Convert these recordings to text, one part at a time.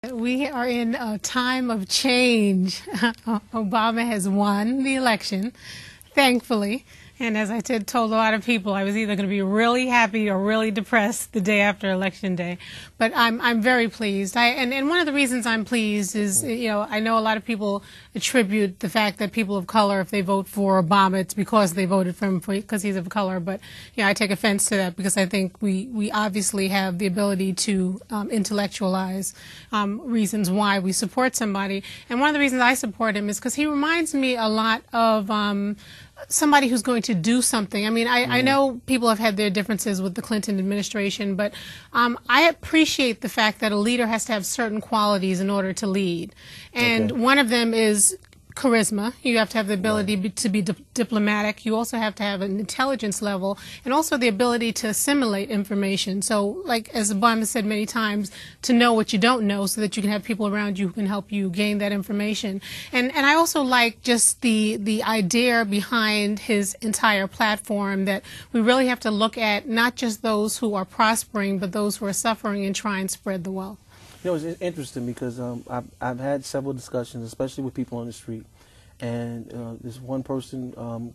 We are in a time of change. Obama has won the election, thankfully. And as I told a lot of people, I was either going to be really happy or really depressed the day after Election Day. But I'm very pleased. And one of the reasons I'm pleased is, I know a lot of people attribute the fact that people of color, if they vote for Obama, it's because they voted for him because he's of color. But I take offense to that because I think we obviously have the ability to intellectualize reasons why we support somebody. And one of the reasons I support him is because he reminds me a lot of somebody who's going to do something. I mean, I know people have had their differences with the Clinton administration, but I appreciate the fact that a leader has to have certain qualities in order to lead. And one of them is charisma. You have to have the ability to be diplomatic. You also have to have an intelligence level and also the ability to assimilate information. So, like as Obama said many times, to know what you don't know so that you can have people around you who can help you gain that information. And I also like just the idea behind his entire platform that we really have to look at not just those who are prospering, but those who are suffering and try and spread the wealth. It's interesting because I've had several discussions, especially with people on the street, and this one person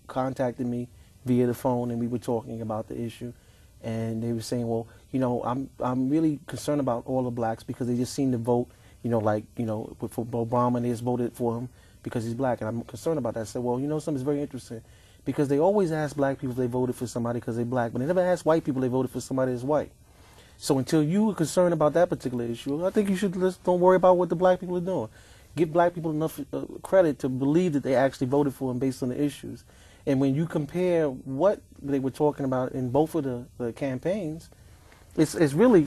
contacted me via the phone, and we were talking about the issue, and they were saying, well, I'm really concerned about all the blacks because they just seem to vote, for Obama, and they just voted for him because he's black, and I'm concerned about that. I said, well, something's very interesting, because they always ask black people if they voted for somebody because they're black, but they never ask white people if they voted for somebody that's white. So until you are concerned about that particular issue, I think you should just don't worry about what the black people are doing. Give black people enough credit to believe that they actually voted for them based on the issues. And when you compare what they were talking about in both of the campaigns, it's really,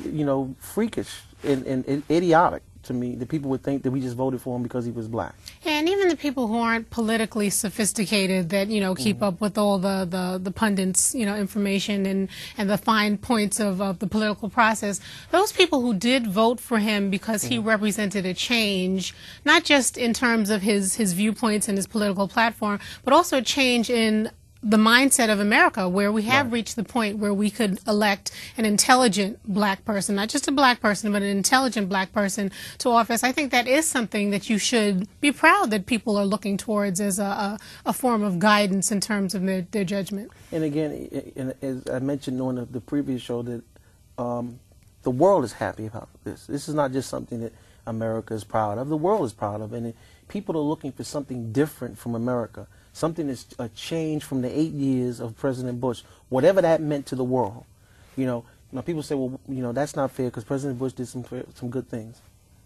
freakish and idiotic to me that people would think that we just voted for him because he was black. And even the people who aren't politically sophisticated that, keep up with all the pundits, information and the fine points of the political process, those people who did vote for him because he represented a change, not just in terms of his viewpoints and his political platform, but also a change in the mindset of America, where we have reached the point where we could elect an intelligent black person, not just a black person, but an intelligent black person to office. I think that is something that you should be proud that people are looking towards as a form of guidance in terms of their judgment. And again, as I mentioned on the previous show, that the world is happy about this. This is not just something that America is proud of. The world is proud of, and people are looking for something different from America. Something that's a change from the 8 years of President Bush, whatever that meant to the world. Now people say, well, that's not fair because President Bush did some good things.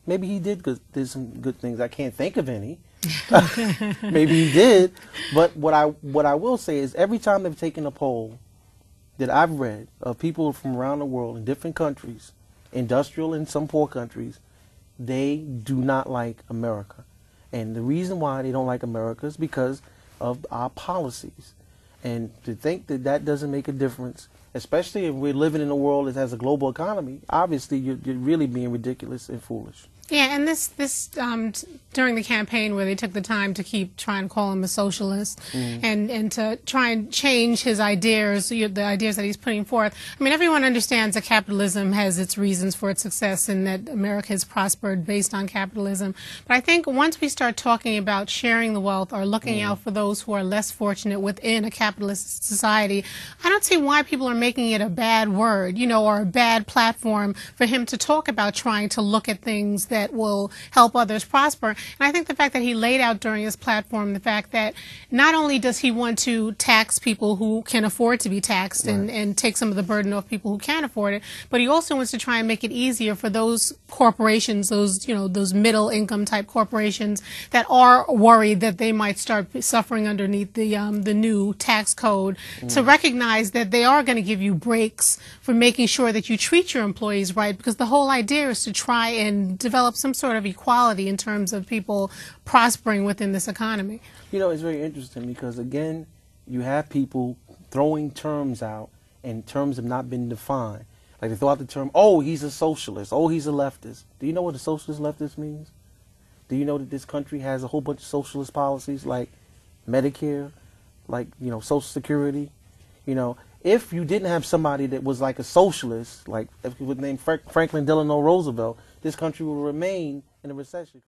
Maybe he did some good things. I can't think of any. Maybe he did. But what I will say is every time they've taken a poll that I've read of people from around the world in different countries, industrial and some poor countries, they do not like America. And the reason why they don't like America is because of our policies. And to think that that doesn't make a difference, especially if we're living in a world that has a global economy, obviously you're really being ridiculous and foolish. Yeah, and this during the campaign where they took the time to keep trying to call him a socialist and to try and change his ideas, the ideas that he's putting forth. I mean, everyone understands that capitalism has its reasons for its success and that America has prospered based on capitalism. But I think once we start talking about sharing the wealth or looking out for those who are less fortunate within a capitalist society, I don't see why people are making it a bad word, or a bad platform for him to talk about trying to look at things that will help others prosper. And I think the fact that he laid out during his platform the fact that not only does he want to tax people who can afford to be taxed and take some of the burden off people who can't afford it, but he also wants to try and make it easier for those corporations, those middle income type corporations that are worried that they might start suffering underneath the new tax code, to recognize that they are going to give you breaks for making sure that you treat your employees right, because the whole idea is to try and develop some sort of equality in terms of people prospering within this economy. It's very interesting because, again, you have people throwing terms out and terms have not been defined. Like they throw out the term, oh, he's a socialist, oh, he's a leftist. Do you know what a socialist leftist means? Do you know that this country has a whole bunch of socialist policies like Medicare, like, Social Security? If you didn't have somebody that was like a socialist, like if you would name Franklin Delano Roosevelt, this country will remain in a recession.